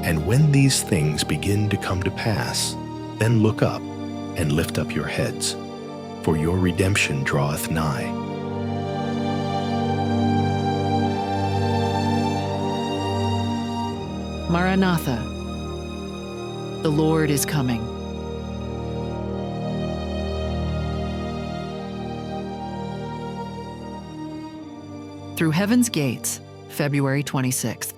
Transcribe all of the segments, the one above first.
And when these things begin to come to pass, then look up and lift up your heads, for your redemption draweth nigh. Maranatha, the Lord is coming. Through Heaven's Gates, February 26th.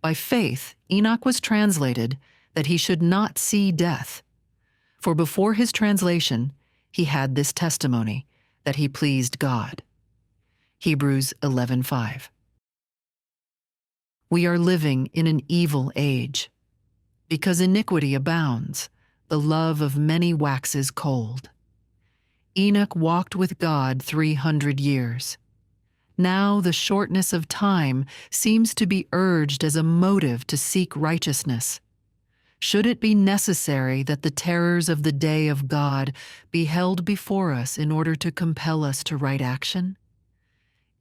By faith, Enoch was translated that he should not see death. For before his translation, he had this testimony, that he pleased God. Hebrews 11:5. We are living in an evil age. Because iniquity abounds, the love of many waxes cold. Enoch walked with God 300 years. Now the shortness of time seems to be urged as a motive to seek righteousness. Should it be necessary that the terrors of the day of God be held before us in order to compel us to right action?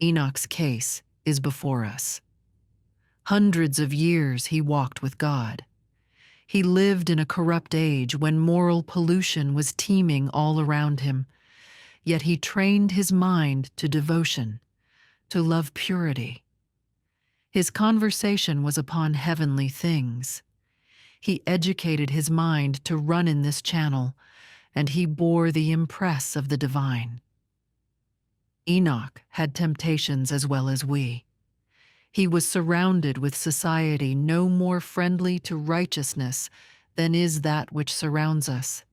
Enoch's case is before us. Hundreds of years he walked with God. He lived in a corrupt age when moral pollution was teeming all around him. Yet he trained his mind to devotion, to love purity. His conversation was upon heavenly things. He educated his mind to run in this channel, and he bore the impress of the divine. Enoch had temptations as well as we. He was surrounded with society no more friendly to righteousness than is that which surrounds us.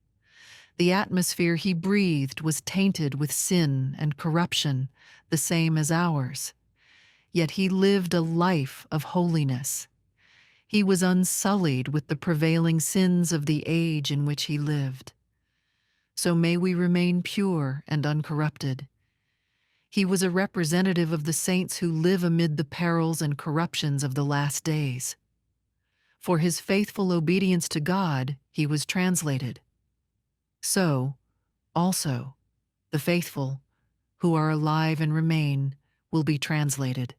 The atmosphere he breathed was tainted with sin and corruption, the same as ours. Yet he lived a life of holiness. He was unsullied with the prevailing sins of the age in which he lived. So may we remain pure and uncorrupted. He was a representative of the saints who live amid the perils and corruptions of the last days. For his faithful obedience to God, he was translated. So, also, the faithful, who are alive and remain, will be translated.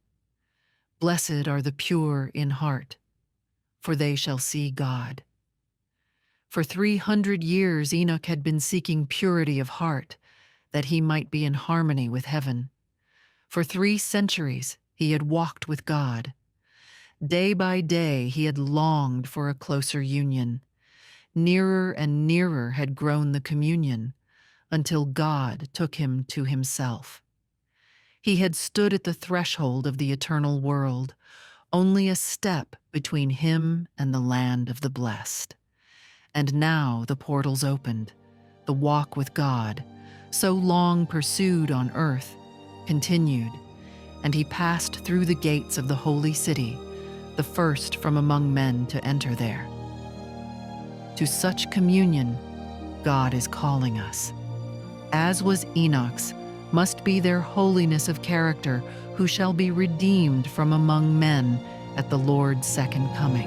Blessed are the pure in heart, for they shall see God. For 300 years Enoch had been seeking purity of heart, that he might be in harmony with heaven. For 3 centuries he had walked with God. Day by day he had longed for a closer union. Nearer and nearer had grown the communion, until God took him to himself. He had stood at the threshold of the eternal world, only a step between him and the land of the blessed. And now the portals opened, the walk with God, so long pursued on earth, continued, and he passed through the gates of the holy city, the first from among men to enter there. To such communion, God is calling us. As was Enoch's, must be their holiness of character, who shall be redeemed from among men at the Lord's second coming.